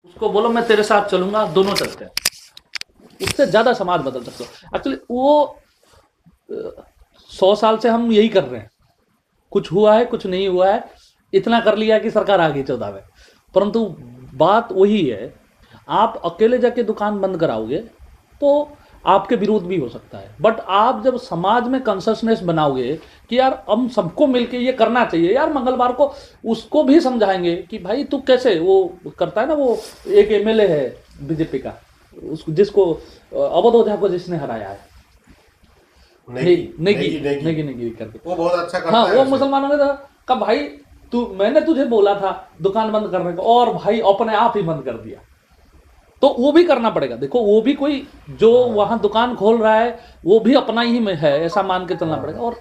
उसको बोलो मैं तेरे साथ चलूंगा, दोनों चलते हैं। उससे ज्यादा समाज बदल सकते हो। एक्चुअली वो 100 साल से हम यही कर रहे हैं, कुछ हुआ है कुछ नहीं हुआ है, इतना कर लिया कि सरकार आ गई 14 में। परंतु बात वही है, आप अकेले जाके दुकान बंद कराओगे तो आपके विरोध भी हो सकता है, बट आप जब समाज में कॉन्शसनेस बनाओगे कि यार हम सबको मिलके ये करना चाहिए, यार मंगलवार को उसको भी समझाएंगे कि भाई तू कैसे, वो करता है ना, वो एक एमएलए है बीजेपी का, उसको जिसको अवध ओझा को जिसने हराया है, नेगी करके, वो बहुत अच्छा करता हाँ है। वो मुसलमानों ने कहा भाई मैंने तुझे बोला था दुकान बंद करने को, और भाई अपने आप ही बंद कर दिया। तो वो भी करना पड़ेगा। देखो वो भी कोई जो वहां दुकान खोल रहा है वो भी अपना ही में है, ऐसा मान के चलना पड़ेगा। और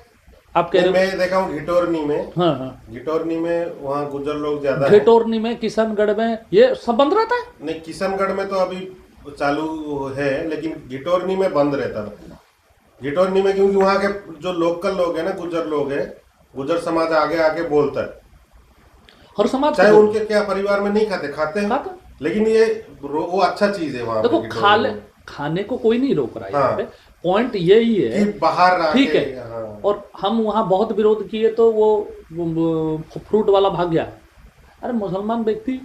आप कह रहे हो, मैं देखा हूँ घिटोरनी में, हाँ घिटोरनी में वहाँ गुज्जर लोग ज्यादा हैं। घिटोरनी में, किशनगढ़ में, ये सब बंद रहता है। नहीं, किशनगढ़ में तो अभी चालू है, लेकिन घिटोरनी में बंद रहता था। घिटोरनी में क्योंकि वहाँ के जो लोकल लोग हैं ना, गुज्जर लोग हैं, गुज्जर समाज आगे आके बोलता है, हर समाज चाहे उनके क्या परिवार में नहीं खाते हैं, लेकिन ये वो अच्छा चीज है वहाँ देखो पे। खाने को कोई नहीं रोक रहा है। यहाँ पे पॉइंट यही है कि बाहर ठीक है। हाँ। और हम वहाँ बहुत विरोध किए तो वो फ्रूट वाला भाग गया। अरे मुसलमान व्यक्ति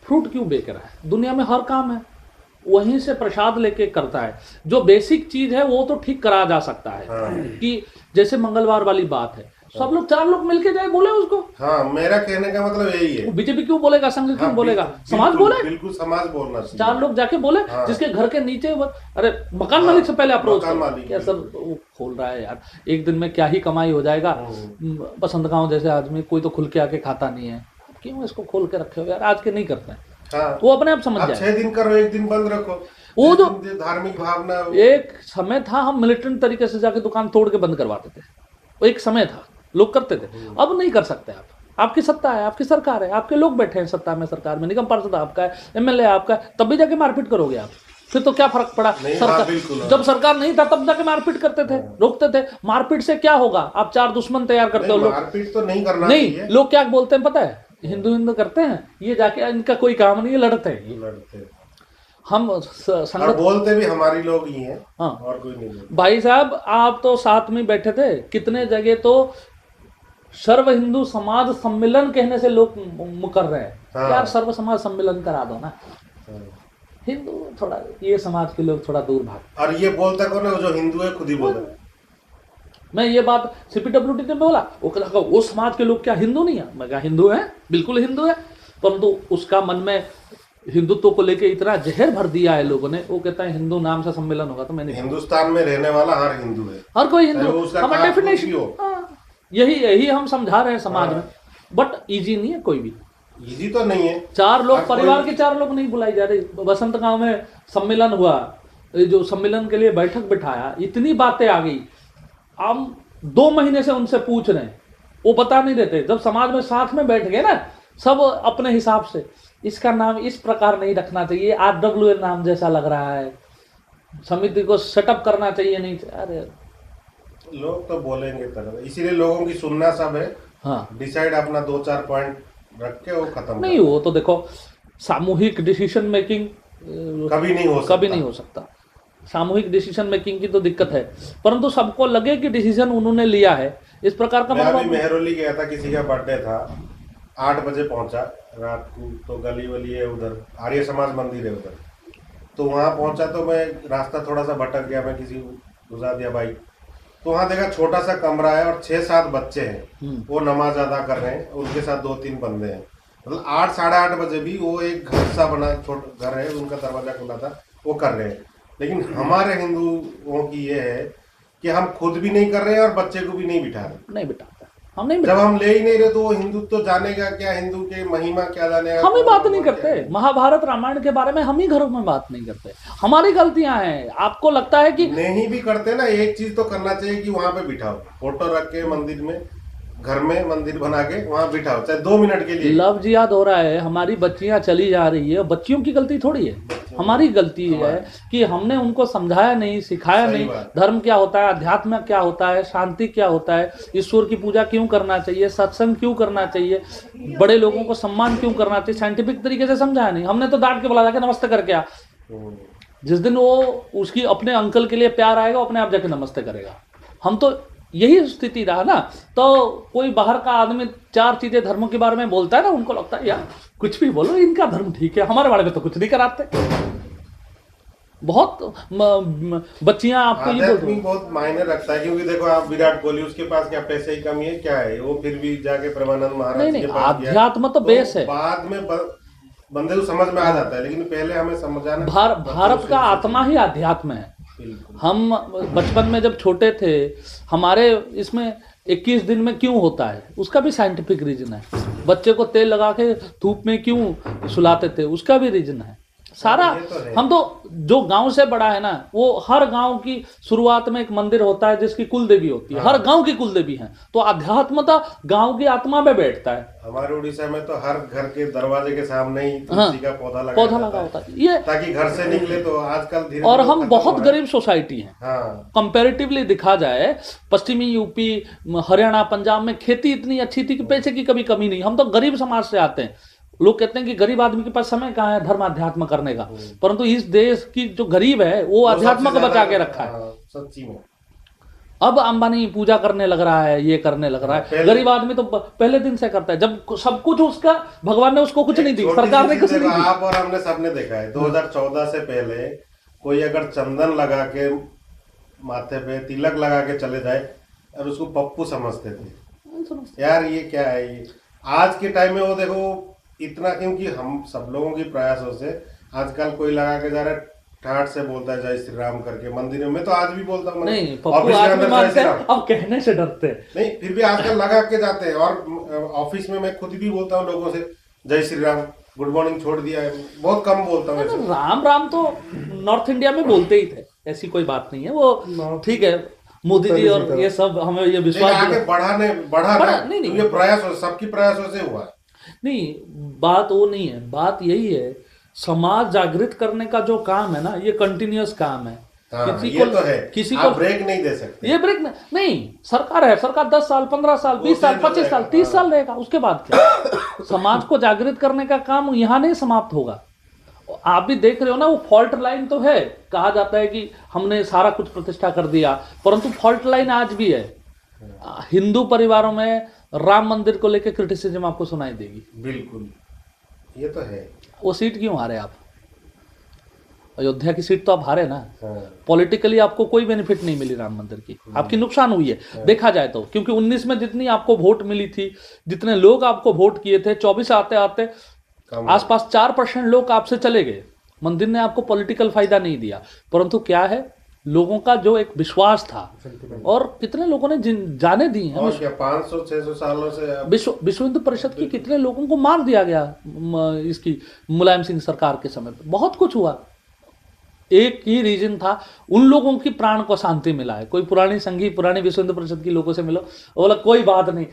फ्रूट क्यों बेच रहा है? दुनिया में हर काम है, वहीं से प्रसाद लेके करता है। जो बेसिक चीज है वो तो ठीक करा जा सकता है। हाँ। कि जैसे मंगलवार वाली बात है, सब लोग 4 लोग मिलके जाए बोले उसको। हाँ, मेरा कहने का मतलब यही है। बीजेपी क्यों बोलेगा, संघ क्यों बोलेगा, समाज बोले। बिल्कुल समाज बोलना चाहिए। 4 लोग जाके बोले। हाँ। जिसके घर के नीचे अरे मकान मालिक से पहले अप्रोच करो, क्या सर वो खोल रहा है यार, एक दिन में क्या ही कमाई हो जाएगा। बसंत गांव जैसे आदमी कोई तो खुल के आके खाता नहीं है, क्यों इसको खोल के रखे हो यार, आज के नहीं करते हैं। हाँ। वो अपने आप समझ जाए। 6 दिन करो, एक दिन बंद रखो। वो जो धार्मिक भावना, एक समय था हम मिलिटेंट तरीके से जाके दुकान तोड़ के बंद करवाते थे, वो एक समय था, लोग करते थे। अब नहीं कर सकते आप, आपकी सत्ता है, आपकी सरकार है, आपके लोग बैठे हैं सत्ता में, सरकार में, निगम पार्षद आपका है, एमएलए आपका है, तब भी जाके मारपीट करोगे आप, फिर तो क्या फर्क पड़ा? सरकार जब सरकार नहीं था तब जाके मारपीट करते थे, रोकते थे। मारपीट से क्या होगा? आप 4 दुश्मन तैयार करते हो। लोग मारपीट तो नहीं करना नहीं, चाहिए। लोग क्या बोलते हैं पता है, हिंदू करते हैं, ये जाके इनका कोई काम नहीं है, लड़ते हैं। हम और बोलते भी हमारी लोग ही हैं। हाँ, और कोई नहीं बोलते। भाई साहब आप तो साथ में बैठे थे, कितने जगह तो सर्व हिंदू समाज सम्मेलन कहने से लोग मुकर रहे हैं। हाँ। यार सर्व समाज सम्मेलन करा दो ना। हाँ। हिंदू थोड़ा, ये समाज के लोग थोड़ा दूर भाग। और ये बोलता कौन है? जो हिंदू है खुद ही बोलता है। मैं ये बात CPWD ने बोला, वो कहता वो समाज के लोग क्या हिंदू नहीं है? मैं कहा हिंदू है, बिल्कुल हिंदू है, परंतु उसका मन में हिंदुत्व को लेके इतना जहर भर दिया है लोगों ने। वो कहता है हिंदू नाम से सम्मेलन होगा, तो मैंने हिंदुस्तान में रहने वाला हर हिंदू है, हर कोई हिंदू, हमारा डेफिनेशन यही हम समझा रहे हैं समाज में। बट इजी नहीं है, कोई भी इजी तो नहीं है। 4 लोग, परिवार के 4 लोग नहीं बुलाई जा रही। बसंत गांव में सम्मेलन हुआ, जो सम्मेलन के लिए बैठक बिठाया, इतनी बातें आ गई, हम 2 महीने से उनसे पूछ रहे हैं, वो बता नहीं देते। जब समाज में साथ में बैठ गए ना सब अपने हिसाब से, इसका नाम इस प्रकार नहीं रखना चाहिए, RWA नाम जैसा लग रहा है, समिति को सेटअप करना चाहिए, नहीं। अरे लोग तो बोलेंगे तरह, इसीलिए लोगों की सुनना सब है। हाँ, डिसाइड अपना 2-4 पॉइंट रख के वो खत्म नहीं। वो तो देखो सामूहिक डिसीजन मेकिंग कभी नहीं हो सकता। सामूहिक डिसीजन मेकिंग की तो दिक्कत है, परंतु सबको लगे कि डिसीजन उन्होंने लिया है, इस प्रकार का। मैं अभी मेहरौली गया था, किसी का बर्थडे था, 8 बजे पहुंचा रात को। तो गली वली है उधर, आर्य समाज मंदिर है उधर, तो वहां पहुंचा तो मैं रास्ता थोड़ा सा भटक गया, मैं किसी को गुजार दिया बाइक, तो वहां देखा छोटा सा कमरा है और 6-7 बच्चे हैं, वो नमाज अदा कर रहे हैं, उनके साथ 2-3 बंदे हैं। मतलब 8, साढ़े 8 बजे भी वो एक घर सा बना, छोटा घर है, उनका दरवाजा खुला था, वो कर रहे हैं। लेकिन हमारे हिंदुओं की ये है कि हम खुद भी नहीं कर रहे हैं और बच्चे को भी नहीं बिठा रहे। नहीं बिठाता, हम नहीं जब हम ले ही नहीं रहे तो वो हिंदुत्व जानेगा क्या, हिंदू के महिमा क्या जानेगा? हम ही बात नहीं करते महाभारत रामायण के बारे में, हम ही घरों में बात नहीं करते। हमारी गलतियां हैं। आपको लगता है कि नहीं भी करते ना, एक चीज तो करना चाहिए कि वहां पे बिठाओ, फोटो रख के मंदिर में, घर में मंदिर बना के वहां बिठाओ, चाहे 2 मिनट के लिए। लफ्ज याद हो रहा है, हमारी बच्चियां चली जा रही है, बच्चियों की गलती थोड़ी है। हमारी गलती है कि हमने उनको समझाया नहीं, सिखाया सही नहीं, बात। धर्म क्या होता है, अध्यात्म क्या होता है, शांति क्या होता है, ईश्वर की पूजा क्यों करना चाहिए, सत्संग क्यों करना चाहिए, बड़े लोगों को सम्मान क्यों करना चाहिए, साइंटिफिक तरीके से समझाया नहीं। हमने तो डांट के बुला के नमस्ते करके आ। जिस दिन वो उसकी अपने अंकल के लिए प्यार आएगा, वो अपने आप जाके नमस्ते करेगा। हम तो यही स्थिति रहा ना। तो कोई बाहर का आदमी 4 चीजें धर्मों के बारे में बोलता है ना, उनको लगता है यार कुछ भी बोलो, इनका धर्म ठीक है, हमारे बारे में तो कुछ नहीं कराते। बहुत बच्चियां आपको ये आध्यात्मिक बोलती बहुत मायने रखता है, क्योंकि देखो आप विराट कोहली, उसके पास क्या पैसे की कमी है, क्या है, वो फिर भी जाके परमानंद महाराज नहीं के नहीं, पास गया। आध्यात्म तो बेस है। बाद में बंदे को समझ में आ जाता है, लेकिन पहले हमें समझाना। भारत का आत्मा ही आध्यात्म है। बिल्कुल। हम बचपन में जब छोटे थे, हमारे इसमें 21 दिन में क्यों होता है, उसका भी साइंटिफिक रीजन है। बच्चे को तेल लगा के धूप में क्यों सुलाते थे, उसका भी रीजन है सारा। हम तो जो गांव से बड़ा है ना, वो हर गांव की शुरुआत में एक मंदिर होता है जिसकी कुल देवी होती है। हर गांव की कुल देवी है, तो अध्यात्मता गांव की आत्मा में बैठता है। हमारे उड़ीसा में तो हर घर के दरवाजे के सामने ही तुलसी का पौधा लगा होता है ये, ताकि घर से निकले तो आजकल धीरे और धीरे हम खत्म बहुत हो रहा है। गरीब सोसाइटी हैं। हाँ, कंपैरेटिवली दिखा जाए, पश्चिमी यूपी, हरियाणा, पंजाब में खेती इतनी अच्छी थी कि पैसे की कभी कमी नहीं। हम तो गरीब समाज से आते हैं। लोग कहते हैं कि गरीब आदमी के पास समय कहाँ है धर्म अध्यात्म करने का, परंतु इस देश की जो गरीब है वो अध्यात्म को बचा के रखा है। हाँ, सच्ची में। अब अंबानी पूजा करने लग रहा है, ये करने लग रहा है। गरीब आदमी तो पहले दिन से करता है, जब सब कुछ उसका, भगवान ने उसको कुछ नहीं दी, सरकार ने कुछ नहीं दी। आप और हमने सबने देखा है 2014 से पहले कोई अगर चंदन लगा के माथे पे तिलक लगा के चले जाए और उसको पप्पू समझते थे। यार ये क्या है ये। आज के टाइम में वो देखो इतना, क्योंकि हम सब लोगों की प्रयासों से आजकल कोई लगा के जा रहा है, ठाठ से बोलता है जय श्री राम करके मंदिरों में। तो आज भी बोलता हूँ, नहीं पप्पू आज भी मानते हैं, अब कहने से डरते हैं। नहीं, फिर भी आजकल लगा के जाते हैं। और ऑफिस में मैं खुद भी बोलता हूँ लोगों से जय श्री राम, गुड मॉर्निंग छोड़ दिया है, बहुत कम बोलता हूँ ऐसे। राम राम तो नॉर्थ इंडिया में बोलते ही थे, ऐसी कोई बात नहीं है। वो ठीक है, मोदी जी और ये सब हमें ये विश्वास आगे बढ़ा नहीं, ये प्रयास सबकी प्रयासों से हुआ है। नहीं, बात वो नहीं है, बात यही है, समाज जागृत करने का जो काम है ना, ये कंटिन्यूअस काम है। हाँ, किसी ये को तो है, किसी आप को ब्रेक नहीं दे सकते। ये ब्रेक नहीं, सरकार है, सरकार 10 साल 15 साल 20 साल 25 साल 30 साल रहेगा, उसके बाद क्या। समाज को जागृत करने का काम यहाँ नहीं समाप्त होगा। आप भी देख रहे हो ना, वो फॉल्ट लाइन तो है। कहा जाता है कि हमने सारा कुछ प्रतिष्ठा कर दिया, परंतु फॉल्ट लाइन आज भी है। हिंदू परिवारों में राम मंदिर को लेकर क्रिटिसिज्म आपको सुनाई देगी। बिल्कुल, ये तो है। वो सीट क्यों हारे आप? अयोध्या की सीट तो आप हारे ना। हाँ। पॉलिटिकली आपको कोई बेनिफिट नहीं मिली राम मंदिर की, आपकी नुकसान हुई है देखा जाए तो। क्योंकि 19 में जितनी आपको वोट मिली थी, जितने लोग आपको वोट किए थे, 24 आते आते आसपास 4% लोग आपसे चले गए। मंदिर ने आपको पॉलिटिकल फायदा नहीं दिया, परंतु क्या है, लोगों का जो एक विश्वास था, और कितने लोगों ने जाने दी हैं। और क्या 500-600 सालों से विश्व हिंदू परिषद की कितने लोगों को मार दिया गया इसकी मुलायम सिंह सरकार के समय पे। बहुत कुछ हुआ। एक ही रीजन था, उन लोगों की प्राण को शांति मिला है। कोई पुरानी संघी, पुरानी विश्व हिंदू परिषद की लोगों से मिलो, बोला कोई बात नहीं,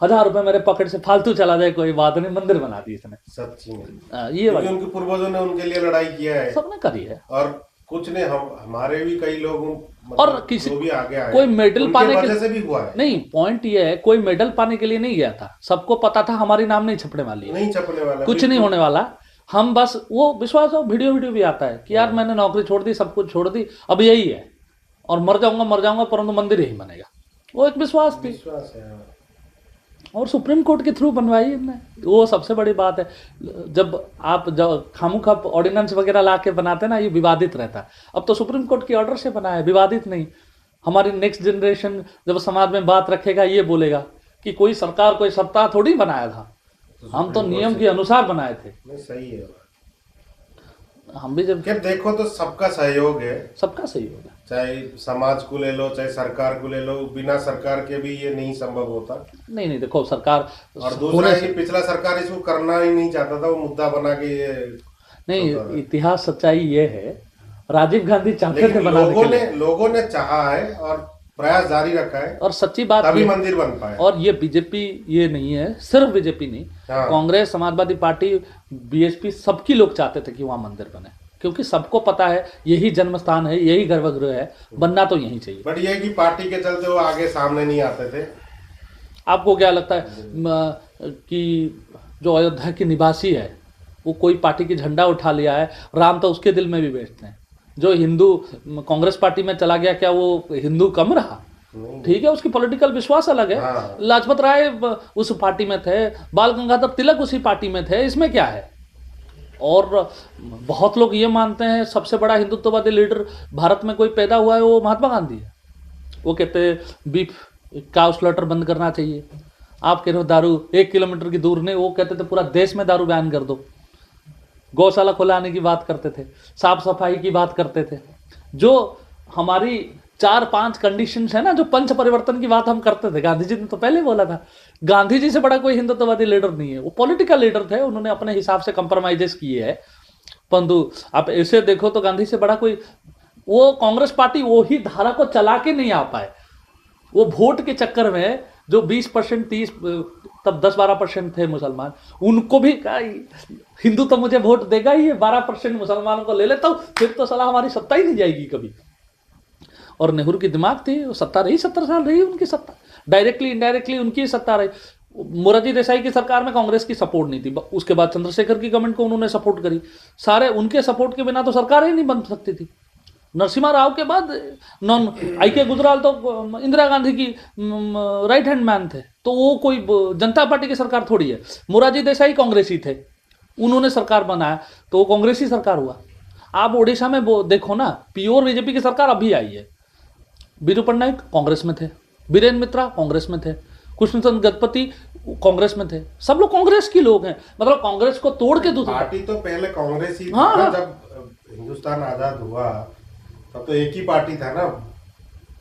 1000 रुपए मेरे पॉकेट से फालतू चला जाए, कोई बात नहीं, मंदिर बना दी इसने। सच्ची में ये वाली उनके पूर्वजों ने उनके लिए लड़ाई किया है, सबने करी है। और कुछ ने हमारे भी कई लोग और किसी भी आगे आए, कोई मेडल पाने वजह से भी हुआ है। नहीं, पॉइंट ये है, कोई मेडल पाने के लिए नहीं गया था। सबको पता था हमारी नाम नहीं छपने वाली है, नहीं छपने वाला, कुछ नहीं होने वाला। हम बस वो विश्वास हो, वीडियो भी आता है कि यार मैंने नौकरी छोड़ दी, सब कुछ छोड़ दी, अब यही है, और मर जाऊंगा, परंतु मंदिर यही बनेगा। वो एक विश्वास थी, विश्वास है। और सुप्रीम कोर्ट के थ्रू बनवाई हमने। वो सबसे बड़ी बात है। जब आप खामुखा ऑर्डिनेंस वगैरह ला के बनाते ना, ये विवादित रहता है। अब तो सुप्रीम कोर्ट की ऑर्डर से बना है, विवादित नहीं। हमारी नेक्स्ट जनरेशन जब समाज में बात रखेगा, ये बोलेगा कि कोई सरकार, कोई सत्ता थोड़ी बनाया था, हम तो नियम के अनुसार बनाए थे। नहीं, सही है। हम भी जब देखो तो सबका सहयोग है, सबका सहयोग है। चाहे समाज को ले लो, चाहे सरकार को ले लो, बिना सरकार के भी ये नहीं संभव होता। नहीं, देखो सरकार, और दूसरा ये पिछला सरकार इसको करना ही नहीं चाहता था, वो मुद्दा बना के ये नहीं, इतिहास सच्चाई ये है, राजीव गांधी चाहते थे बनाने के लिए, लोगों ने चाहा है और प्रयास जारी रखा है, और सच्ची बात तभी मंदिर बन पाए। और ये बीजेपी, ये नहीं है, सिर्फ बीजेपी नहीं, हाँ। कांग्रेस, समाजवादी पार्टी, बीएसपी, सबकी लोग चाहते थे कि वहां मंदिर बने, क्योंकि सबको पता है यही जन्म स्थान है, यही गर्भगृह है, बनना तो यहीं चाहिए। बट ये है कि पार्टी के चलते वो आगे सामने नहीं आते थे। आपको क्या लगता है कि जो अयोध्या के निवासी है वो कोई पार्टी की झंडा उठा लिया है, राम तो उसके दिल में भी बैठते हैं। जो हिंदू कांग्रेस पार्टी में चला गया, क्या वो हिंदू कम रहा? ठीक है, उसकी पॉलिटिकल विश्वास अलग है। हाँ। लाजपत राय उस पार्टी में थे, बाल गंगाधर तिलक उसी पार्टी में थे, इसमें क्या है? और बहुत लोग ये मानते हैं सबसे बड़ा हिंदुत्ववादी लीडर भारत में कोई पैदा हुआ है वो महात्मा गांधी है। वो कहते हैं बीफ काउ स्लॉटर बंद करना चाहिए। आप कह रहे हो दारू 1 किलोमीटर की दूर नहीं, वो कहते थे पूरा देश में दारू बैन कर दो। गौशाला खुलाने की बात करते थे, साफ सफाई की बात करते थे। जो हमारी 4-5 कंडीशंस है ना, जो पंच परिवर्तन की बात हम करते थे, गांधी जी ने तो पहले बोला था। गांधी जी से बड़ा कोई हिंदुत्ववादी लीडर नहीं है, वो पॉलिटिकल लीडर थे, उन्होंने अपने हिसाब से कंप्रोमाइजेस किए हैं। परंतु आप ऐसे देखो तो गांधी से बड़ा कोई, वो कांग्रेस पार्टी वो ही धारा को चला के नहीं आ पाए। वो वोट के चक्कर में जो 20% 30 तब 10-12% थे मुसलमान, उनको भी कहा हिंदू तो मुझे वोट देगा ही, 12% मुसलमानों को ले लेता हूँ, फिर तो साला हमारी सत्ता ही नहीं जाएगी कभी। और नेहरू की दिमाग थी, वो सत्ता रही, 70 साल रही उनकी सत्ता, डायरेक्टली इनडायरेक्टली उनकी सत्ता रही। मोरारजी देसाई की सरकार में कांग्रेस की सपोर्ट नहीं थी, उसके बाद चंद्रशेखर की गवर्नमेंट को उन्होंने सपोर्ट करी। सारे उनके सपोर्ट के बिना तो सरकार ही नहीं बन सकती थी। नरसिम्हा राव के बाद आई.के. गुजराल तो इंदिरा गांधी की राइट हैंड मैन थे, तो वो कोई जनता पार्टी की सरकार थोड़ी है। मोरारजी देसाई कांग्रेसी थे, उन्होंने सरकार बनाया तो वो कांग्रेसी सरकार हुआ। आप ओडिशा में देखो ना, प्योर बीजेपी की सरकार अभी आई है। बीरू पटनायक कांग्रेस में थे, बीरेन मित्रा कांग्रेस में थे, कृष्णचंद्र गजपति कांग्रेस में थे, सब लोग कांग्रेस के लोग हैं। मतलब कांग्रेस को तोड़ के दूसरी पार्टी तो पहले कांग्रेस ही हाँ, था। जब हिंदुस्तान आजाद हुआ तब तो एक ही पार्टी था ना।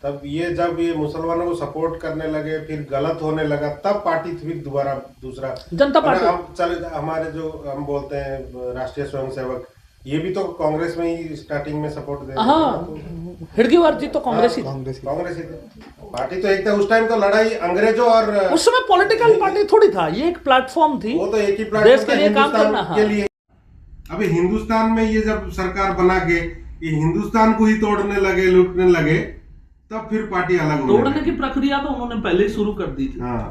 तब ये जब ये मुसलमानों को सपोर्ट करने लगे, फिर गलत होने लगा, तब पार्टी फिर दोबारा दूसरा जनता पार्टी। हम चले, हमारे जो हम बोलते हैं राष्ट्रीय स्वयंसेवक, ये भी तो कांग्रेस में ही स्टार्टिंग में सपोर्ट दे रहे थे। हाँ, हिड़गीवार जी तो कांग्रेस ही थे। कांग्रेस ही थे। पार्टी तो एक था उस टाइम, तो लड़ाई अंग्रेजों और उस समय पॉलिटिकल पार्टी थोड़ी था, ये एक प्लेटफॉर्म थी, वो तो एक ही प्लेटफॉर्म देश के लिए काम करना। हाँ। के लिए अभी हिंदुस्तान में ये जब सरकार बना के ये हिंदुस्तान को ही तोड़ने लगे, लूटने लगे, तब फिर पार्टी अलग होने तोड़ने की प्रक्रिया तो उन्होंने पहले ही शुरू कर दी थी। हाँ,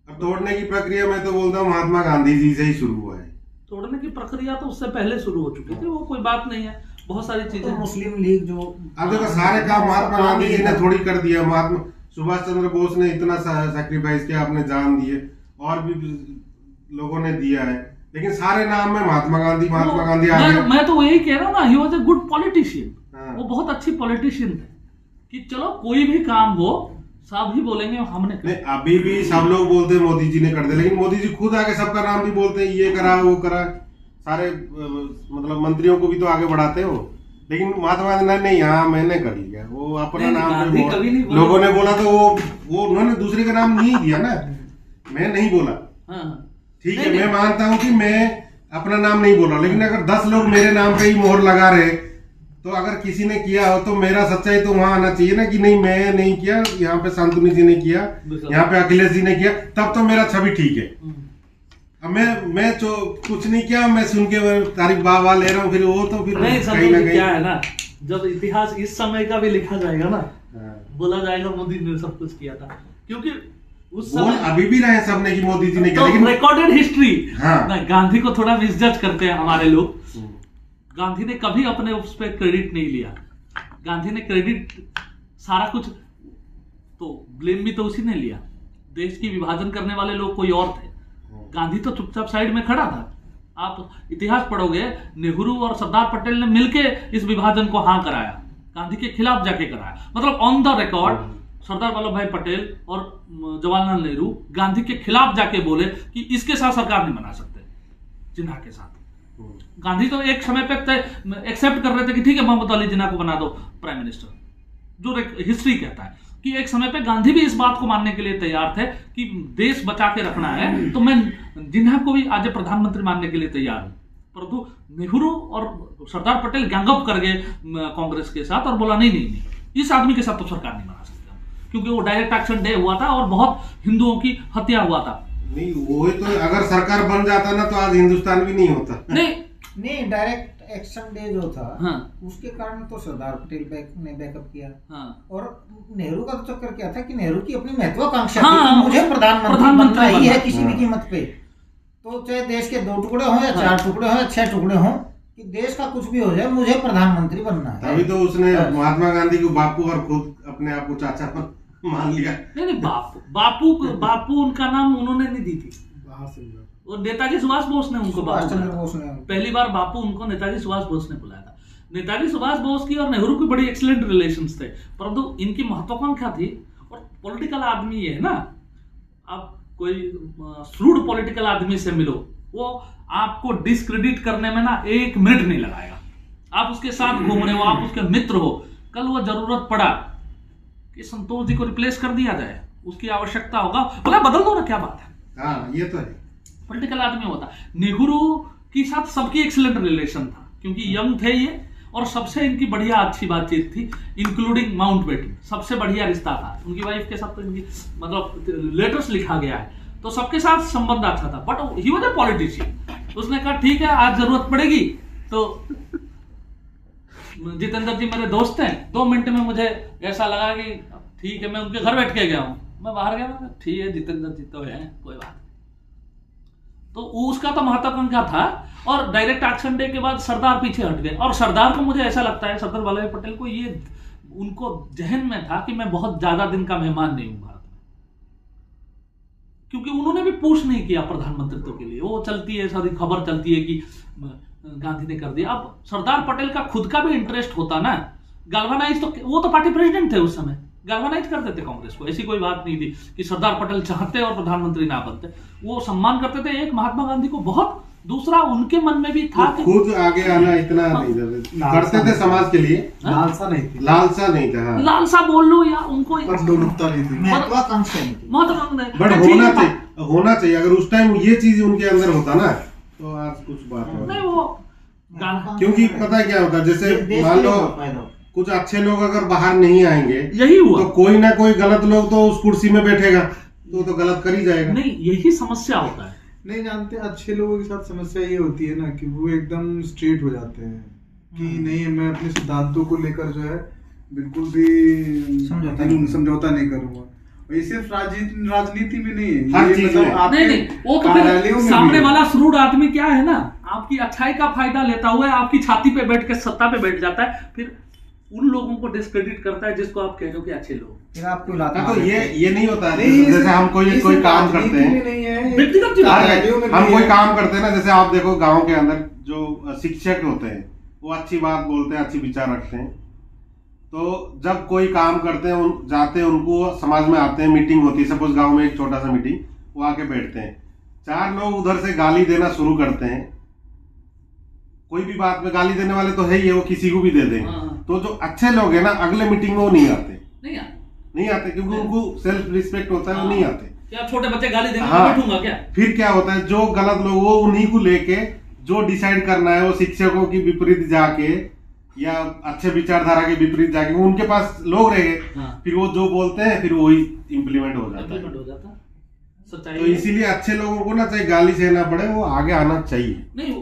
अब तोड़ने की प्रक्रिया मैं तो बोलता हूँ महात्मा गांधी जी से ही शुरू हुआ है। तोड़ने की प्रक्रिया तो उससे पहले शुरू हो चुकी थी, वो कोई बात नहीं है। बहुत सारी चीजें, मुस्लिम लीग जो अब देखो सारे काम महात्मा गांधी जी ने थोड़ी कर दिया। महात्मा सुभाष चंद्र बोस ने इतना सैक्रिफाइस किया, अपने जान दिए, और भी लोगों ने दिया है, लेकिन सारे नाम में महात्मा गांधी आ गया। मैं तो यही कह रहा हूँ ना, he was a good politician. वो बहुत अच्छी पॉलिटिशियन थे कि चलो कोई भी काम हो सब ही बोलेंगे हमने नहीं, अभी भी सब लोग बोलते हैं मोदी जी ने कर दिया, लेकिन मोदी जी खुद आके सबका नाम भी बोलते हैं, ये करा वो करा, सारे मतलब मंत्रियों को भी तो आगे बढ़ाते हो। लेकिन महात्मा गांधी ने नहीं, हाँ मैंने कर लिया, वो अपना नाम पे लोगों ने बोला तो वो उन्होंने दूसरे का नाम नहीं दिया ना, मैं नहीं बोला। ठीक है, मैं मानता हूँ कि मैं अपना नाम नहीं बोला, लेकिन अगर 10 लोग मेरे नाम पे ही मोहर लगा रहे, तो अगर किसी ने किया हो तो मेरा सच्चाई तो वहां आना चाहिए ना, कि नहीं मैं नहीं किया, यहाँ पे शांतनु जी ने किया, यहाँ पे अखिलेश जी ने किया, तब तो मेरा छवि ठीक है। अब मैं जो कुछ नहीं किया, मैं सुन के तारीफ वाह ले रहा हूँ, फिर वो तो फिर नहीं, कहीं ना कहीं क्या है ना, जब इतिहास इस समय का भी लिखा जाएगा ना, बोला जाएगा मोदी ने सब कुछ किया था, क्योंकि उस समय अभी भी रहे सबने कि मोदी जी ने किया, लेकिन रिकॉर्डेड हिस्ट्री। हाँ, गांधी को थोड़ा मिसजज करते हैं हमारे लोग। गांधी ने कभी अपने उस पर क्रेडिट नहीं लिया। गांधी ने क्रेडिट सारा कुछ, तो ब्लेम भी तो उसी ने लिया। देश की विभाजन करने वाले लोग कोई और थे, गांधी तो चुपचाप साइड में खड़ा था। आप इतिहास पढ़ोगे, नेहरू और सरदार पटेल ने मिलके इस विभाजन को हाँ कराया, गांधी के खिलाफ जाके कराया। मतलब on the record Sardar Vallabh भाई पटेल और जवाहरलाल नेहरू गांधी के खिलाफ जाके बोले कि इसके साथ सरकार नहीं बना सकते, जिन्ना के साथ। गांधी तो एक समय पे एक्सेप्ट कर रहे थे कि ठीक है मोहम्मद अली जिन्ना को बना दो प्राइम मिनिस्टर, जो हिस्ट्री कहता है कि एक समय पे गांधी भी इस बात को मानने के लिए तैयार थे कि देश बचा के रखना है, तो मैं जिन्ना को भी आज प्रधानमंत्री मानने के लिए तैयार हूं। परंतु नेहरू और सरदार पटेल गैंगअप कर गए कांग्रेस के साथ और बोला नहीं, इस आदमी के साथ तो सरकार नहीं बना सकते, क्योंकि वो डायरेक्ट एक्शन डे हुआ था और बहुत हिंदुओं की हत्या हुआ था। नहीं, वो तो अगर सरकार बन जाता ना तो आज हिंदुस्तान भी नहीं होता। नहीं डायरेक्ट एक्शन डे जो था, हाँ उसके कारण तो सरदार पटेल ने बैकअप किया। हाँ और नेहरू का तो चक्कर क्या था कि नेहरू की अपनी महत्वाकांक्षा हाँ, थी कि मुझे प्रधानमंत्री प्रधानमंत्री बनना ही है बनना। किसी भी हाँ। कीमत पे। तो चाहे देश के 2 टुकड़े हों या हाँ। 4 टुकड़े हों या 6 टुकड़े हों, कि देश का कुछ भी हो जाए मुझे प्रधानमंत्री बनना है। तभी तो उसने महात्मा गांधी को बापू और खुद अपने आप को चाचा मान लिया। नहीं बापू उनका नाम उन्होंने नहीं दी थी, और नेताजी सुभाष बोस ने उनको सुभाष बापू चंद्र बुलाया। बोस ने पहली बार बापू उनको नेताजी सुभाष बोस ने बुलाया था। नेताजी सुभाष बोस की और नेहरू की बड़ी एक्सीलेंट रिलेशंस थे, परंतु इनकी महत्वाकांक्षा थी। और पॉलिटिकल आदमी ये है ना, आप कोई श्रूड पॉलिटिकल आदमी से मिलो, वो आपको डिस्क्रेडिट करने में ना 1 मिनट नहीं लगाएगा। आप उसके साथ घूम रहे हो, आप उसके मित्र हो, कल वो जरूरत पड़ा कि संतोष जी को रिप्लेस कर दिया जाए, उसकी आवश्यकता होगा, बोला बदल दो ना, क्या बात है। हाँ ये तो है। पॉलिटिकल आदमी होता। नेहरू के साथ सबकी एक्सीलेंट रिलेशन था, क्योंकि यंग थे ये, और सबसे इनकी बढ़िया अच्छी बातचीत थी, इंक्लूडिंग माउंटबेटन, सबसे बढ़िया रिश्ता था उनकी वाइफ के साथ। तो इनकी मतलब लेटर्स लिखा गया है, तो सबके साथ संबंध अच्छा था। But he was a politician. उसने कहा ठीक है, आज जरूरत पड़ेगी तो जितेंद्र जी मेरे दोस्त हैं, 2 मिनट में मुझे ऐसा लगा कि ठीक है, मैं उनके घर बैठ के गया हूँ, मैं बाहर गया, ठीक है जितेंद्र जी तो है, कोई बात। तो उसका तो महत्वाकांक्षा था। और डायरेक्ट एक्शन डे के बाद सरदार पीछे हट गए, और सरदार को मुझे ऐसा लगता है, सरदार वल्लभ भाई पटेल को ये उनको जहन में था कि मैं बहुत ज्यादा दिन का मेहमान नहीं हूं भारत में, क्योंकि उन्होंने भी पुश नहीं किया प्रधानमंत्रित्व के लिए। वो चलती है, सारी खबर चलती है कि गांधी ने कर दिया। अब सरदार पटेल का खुद का भी इंटरेस्ट होता ना, गैल्वेनाइज, तो वो तो पार्टी प्रेसिडेंट थे उस समय, गैल्वेनाइज कर देते कांग्रेस को। ऐसी कोई बात नहीं थी कि सरदार पटेल चाहते और प्रधानमंत्री ना बनते, वो सम्मान करते थे। एक महात्मा गांधी को बहुत, दूसरा उनके मन में भी था कि खुद आगे आना इतना नहीं था, करते थे समाज के लिए, लालसा नहीं थी, लालसा नहीं था। हाँ। लालसा बोल लो या उनको बस लोलुपता नहीं थी। महत्वाकांक्षा नहीं थी। महत्वाकांक्षा। बट होना चाहिए। अगर उस टाइम ये चीज उनके अंदर होता ना, तो आज कुछ बात हो। नहीं वो क्योंकि पता क्या होता, जैसे मान लो कुछ अच्छे लोग अगर बाहर नहीं आएंगे, यही हुआ, तो कोई ना कोई गलत लोग तो उस कुर्सी में बैठेगा, तो गलत कर ही जाएगा। नहीं यही समस्या होता है। नहीं जानते, अच्छे लोगों के साथ समस्या ये होती है ना कि वो एकदम स्ट्रेट हो जाते हैं कि नहीं, मैं अपने सिद्धांतों को लेकर जो है बिल्कुल भी समझौता नहीं करूंगा। और ये सिर्फ राजनीति में नहीं है, हर ये चीज मतलब में। आपके नहीं वो तो कार्यालयों फिर में सामने भी है। वाला श्रूड आदमी क्या है ना, आपकी अच्छाई का फायदा लेता हुआ आपकी छाती पे बैठ के सत्ता पे बैठ जाता है, फिर उन लोगों को डिस्क्रेडिट करता है जिसको आप कह रहे हो कि अच्छे लोग। फिर आपको इलाका तो ये नहीं होता है। नहीं, जैसे हम कोई काम करते हैं, नहीं है, व्यक्तिगत जीवन कार्यालयों में हम भी कोई है। काम करते हैं ना, जैसे आप देखो गांव के अंदर जो शिक्षक होते हैं, वो अच्छी बात बोलते हैं, अच्छी विचार रखते हैं। तो जब कोई काम करते हैं, जाते हैं, उनको समाज में आते हैं, मीटिंग होती है, सपोज गांव में एक छोटा सा मीटिंग, वो आके बैठते हैं, 4 लोग उधर से गाली देना शुरू करते हैं। कोई भी बात में गाली देने वाले तो है ही है, वो किसी को भी दे देंगे। हाँ। तो जो अच्छे लोग हैं ना, अगले मीटिंग में वो नहीं आते, नहीं आते क्योंकि उनको सेल्फ रिस्पेक्ट होता है, वो नहीं आते। क्या छोटे बच्चे गाली देंगे हाँ। तो बैठूंगा क्या? फिर क्या होता है, जो गलत लोग वो उन्हीं को लेके जो डिसाइड करना है, वो शिक्षकों की विपरीत जाके या अच्छे विचारधारा के विपरीत जाके वो उनके पास लोग रहे, हाँ। फिर वो जो बोलते हैं फिर वही इम्प्लीमेंट हो जाता है। इम्प्लीमेंट हो जाता है। सच्चाई तो है। इसीलिए अच्छे लोगों को ना चाहे गाली सहना पड़े, वो आगे आना चाहिए। नहीं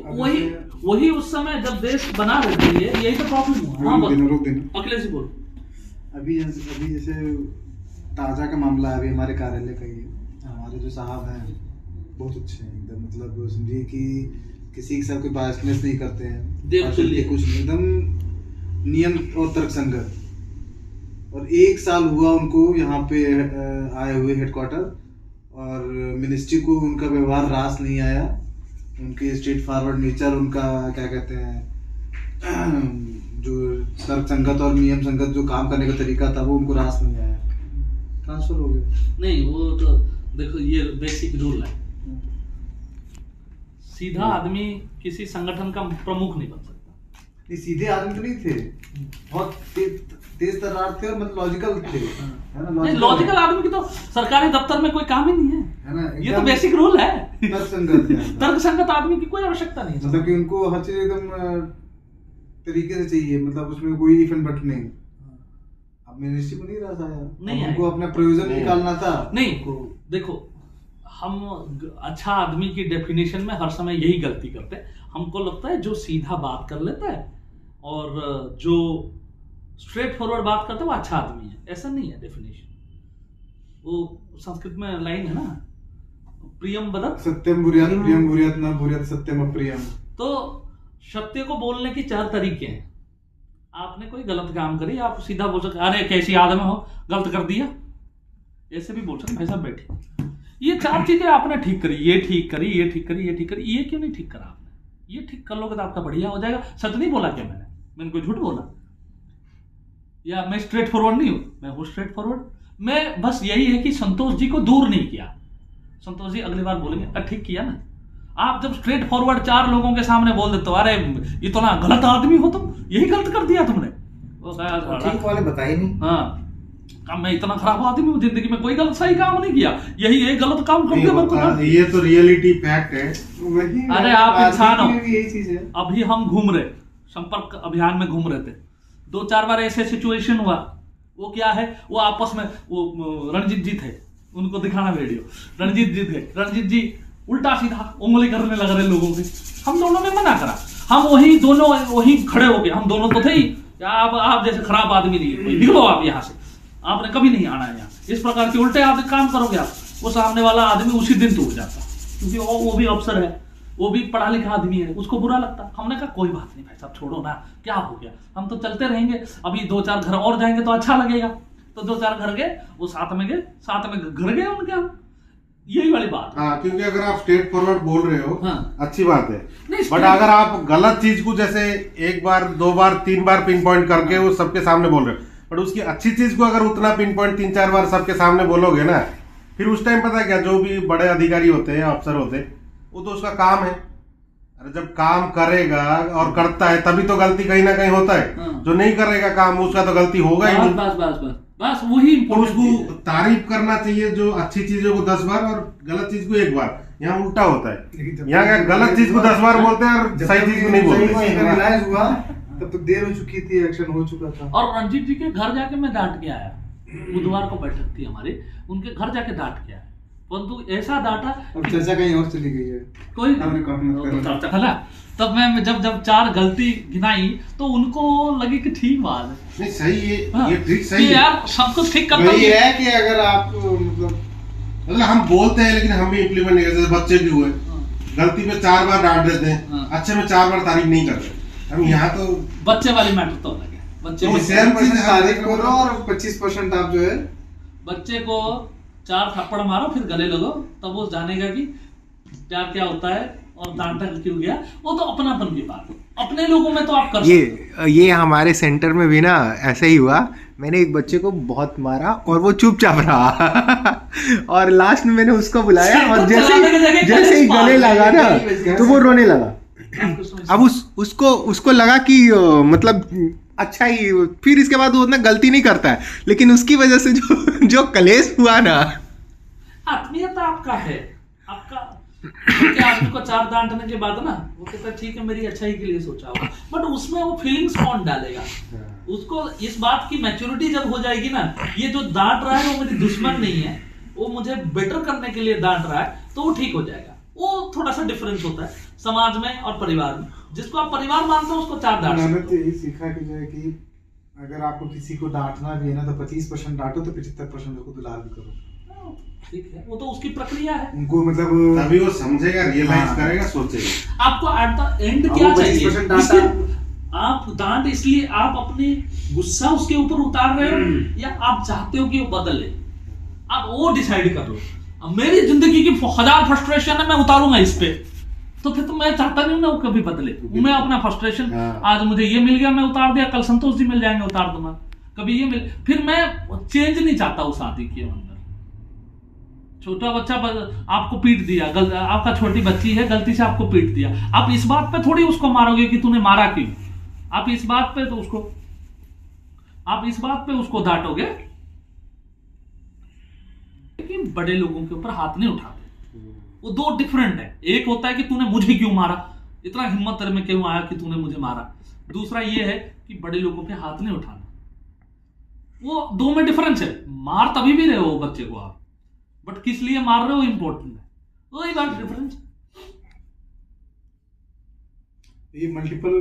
वही उस समय जब देश बना रहे थे, यही तो प्रॉब्लम हुआ। हाँ, रोक देना। अखिलेश जी बोलो। अभी जैसे ताज़ा का मामला है, अभी हमारे कार्यालय का ही है। हमारे जो साहब हैं बहुत अच्छे हैं एकदम, मतलब समझिए कि किसी के साथ कोई बायसनेस नहीं करते हैं, देख लिए कुछ नहीं, एकदम नियम और तर्क संगत। और 1 साल हुआ उनको यहाँ पे आए हुए हेडक्वार्टर, और मिनिस्ट्री को उनका व्यवहार रास नहीं आया, उनके स्ट्रेट फॉरवर्ड नेचर, उनका क्या कहते हैं जो तर्क संगत और नियम संगत जो काम करने का तरीका था, वो उनको रास नहीं आया, ट्रांसफर हो गया। नहीं वो तो देखो, ये बेसिक रूल है, सीधा आदमी किसी संगठन का प्रमुख नहीं बन सकता। नहीं, सीधे आदमी तो नहीं थे, बहुत तेज तर्रार थे और मतलब लॉजिकल थे, है ना? नहीं, लॉजिकल आदमी की तो सरकारी दफ्तर में कोई काम ही नहीं है ना? है। ये तो बेसिक रूल है। तर्क संगत है। तर्क संगत आदमी की कोई आवश्यकता नहीं है। मतलब कि उनको हर चीज एकदम तरीके से चाहिए, मतलब उसमें कोई इफ एंड बट नहीं। अब मिनिस्ट्री को नहीं रहा था यार, नहीं अब उनको अपना प्रयोजन निकालना था। नहीं देखो, हम अच्छा आदमी की डेफिनेशन में हर समय यही गलती करते हैं। हमको लगता है जो सीधा बात कर लेता है और जो स्ट्रेट फॉरवर्ड बात करता है वो अच्छा आदमी है, ऐसा नहीं है डेफिनेशन। वो संस्कृत में लाइन है ना, प्रियम वदत् सत्यम बुर्यात प्रियम बुर्यात न बुर्यात सत्यम अप्रियम। तो सत्य को बोलने की 4 तरीके हैं। आपने कोई गलत काम करी, आप सीधा बोल सकते अरे कैसी आदमी हो, गलत कर दिया, ऐसे भी बोल सकते भाई साहब बैठे, ये 4 चीजें आपने ठीक करी, ये ठीक करी, ये ठीक करी, ये ठीक करी, ये क्यों नहीं ठीक करा आपने, ये ठीक कर लोगे तो आपका बढ़िया हो जाएगा। सच नहीं बोला क्या मैंने कोई झूठ बोला, या मैं स्ट्रेट फॉरवर्ड नहीं हूं, मैं हूं स्ट्रेट फॉरवर्ड। मैं बस यही है कि संतोष जी को दूर नहीं किया। संतोष जी अगली बार बोलेंगे ठीक किया ना। आप जब स्ट्रेट फॉरवर्ड 4 लोगों के सामने बोल देते हो अरे इतना गलत आदमी हो तुम, यही गलत कर दिया तुमने, ठीक वाले बताए नहीं। हाँ, मैं इतना खराब आदमी हूँ, जिंदगी में कोई गलत सही काम नहीं किया, यही गलत काम कर दिया। ये तो रियलिटी फैक्ट है। अरे आप इंसान हो। यही चीज है। अभी हम घूम रहे, संपर्क अभियान में घूम रहे थे, 2-4 बार ऐसे सिचुएशन हुआ। वो क्या है, वो आपस में वो रणजीत जी थे, उनको दिखाना वीडियो, रणजीत जी थे, रणजीत जी उल्टा सीधा उंगली करने लग रहे लोगों की। हम दोनों ने मना करा, हम वही दोनों वही खड़े हो गए, हम दोनों तो थे ही, आप जैसे खराब आदमी नहीं है, निकलो आप यहाँ से, आपने कभी नहीं आना है यहाँ। इस प्रकार के उल्टे आप काम करोगे आप, वो सामने वाला आदमी उसी दिन टूट जाता, क्योंकि वो भी अफसर है, वो भी पढ़ा लिखा आदमी है, उसको बुरा लगता। हमने कहा कोई बात नहीं भाई साहब, छोड़ो ना, क्या हो गया, हम तो चलते रहेंगे, अभी 2-4 घर और जाएंगे तो अच्छा लगेगा। तो 2-4 घर गए, वो साथ में घर गए उनके, हम यही वाली बात। हाँ, क्योंकि अगर आप स्ट्रेट फॉरवर्ड बोल रहे हो, हाँ, अच्छी बात है, बट अगर आप गलत चीज को जैसे 1 बार 2 बार 3 बार पिन पॉइंट करके वो सबके सामने बोल रहे हो, बट उसकी अच्छी चीज को अगर उतना पिन पॉइंट 3-4 बार सबके सामने बोलोगे ना, फिर उस टाइम पता है क्या, जो भी बड़े अधिकारी होते हैं, अफसर होते हैं, वो तो उसका काम है। अरे जब काम करेगा और करता है तभी तो गलती कहीं ना कहीं होता है। हाँ। जो नहीं करेगा काम, उसका तो गलती होगा ही नहीं। बस वही तो उसको तारीफ करना चाहिए, जो अच्छी चीजों को 10 बार और गलत चीज को 1 बार। यहाँ उल्टा होता है, यहाँ क्या गलत चीज को 10 बार बोलते हैं और सही चीज को नहीं बोलते। रियलाइज हुआ तब तो देर हो चुकी थी, एक्शन हो चुका था। और रणजीत जी के घर जाके मैं डांट के आया, बुधवार को बैठक थी हमारी, उनके घर जाके डांट के आया, परंतु ऐसा डांटा। अब चर्चा कहीं और चली गई है, कोई चर्चा है ना। तब मैं जब 4 गलती गिनाई तो उनको लगी कि ठीक बात है, नहीं सही है, हाँ, ये ठीक सही है यार, सब कुछ ठीक करता है कि अगर आप मतलब हम बोलते हैं लेकिन हम भी इम्प्लीमेंट नहीं करते। बच्चे भी हुए, गलती पे 4 बार डांट देते हैं, अच्छे में 4 बार तारीफ नहीं करते। हम यहाँ तो बच्चे वाली मैटर तो अलग है, बच्चे को 7% तारीफ करो और 25% आप जो है बच्चे को 4 थप्पड़ मारो फिर गले लगो, तब वो जानेगा कि प्यार क्या होता है और डांटा क्यों गया। वो तो अपनापन की बात है, अपने लोगों में तो आप कर सकते। ये हमारे सेंटर में भी ना ऐसा ही हुआ। मैंने एक बच्चे को बहुत मारा और वो चुपचाप रहा और लास्ट में मैंने उसको बुलाया और जैसे ही गले लगा ना तो वो रोने लगा। अब उसको लगा कि मतलब अच्छा ही, फिर इसके बाद वो उतना गलती नहीं करता है, लेकिन उसकी वजह से जो कलेश हुआ ना। आत्मीयता आपका है, आपका आदमी को 4 डांटने के बाद ना वो कहता है ठीक है मेरी अच्छाई के लिए सोचा होगा, बट उसमें वो फीलिंग्स कौन डालेगा। उसको इस बात की मैच्योरिटी जब हो जाएगी ना, ये जो डांट रहा है वो मेरी दुश्मन नहीं है, वो मुझे बेटर करने के लिए डांट रहा है, तो वो ठीक हो जाएगा। वो थोड़ा सा डिफरेंस होता है समाज में और परिवार में। जिसको आप परिवार मानते हो उसको 4 डांट। मैंने तो यही सीखा कि जो है कि अगर आपको किसी को डांटना भी है ना तो 25% डांटो तो 75% उसको दुलार भी करो। ठीक है, वो तो उसकी प्रक्रिया है, उनको मतलब तभी वो समझेगा, रियलाइज करेगा, सोचेगा। आपको एट द एंड क्या चाहिए। आप डांट इसलिए आप अपनी गुस्सा उसके ऊपर उतार रहे हो या आप चाहते हो कि वो बदले, आप वो डिसाइड कर लो। अब मेरी जिंदगी की 1000 फ्रस्ट्रेशन है, मैं उतारूंगा इस पे, तो फिर तो मैं चाहता नहीं ना वो कभी बदले। मैं अपना फ्रस्ट्रेशन, आज मुझे ये मिल गया मैं उतार दिया, कल संतोष जी मिल जाएंगे उतार दूंगा, कभी ये मिल, फिर मैं चेंज नहीं चाहता उस आदमी के अंदर। छोटा बच्चा आपको पीट दिया, आपका छोटी बच्ची है गलती से आपको पीट दिया, आप इस बात पे थोड़ी उसको मारोगे कि तूने मारा क्यों। आप इस बात पे तो उसको डांटोगे, लेकिन बड़े लोगों के ऊपर हाथ नहीं उठाते। वो 2 डिफरेंट है। एक होता है कि तूने मुझे क्यों मारा, इतना हिम्मत तेरे में क्यों आया कि तूने मुझे मारा। दूसरा ये है कि बड़े लोगों पे हाथ नहीं उठाना। वो 2 में डिफरेंस है। मार तभी भी रहे हो बच्चे को आप, बट किस लिए मार रहे हो इंपॉर्टेंट है, वही बात डिफरेंस। ये मल्टीपल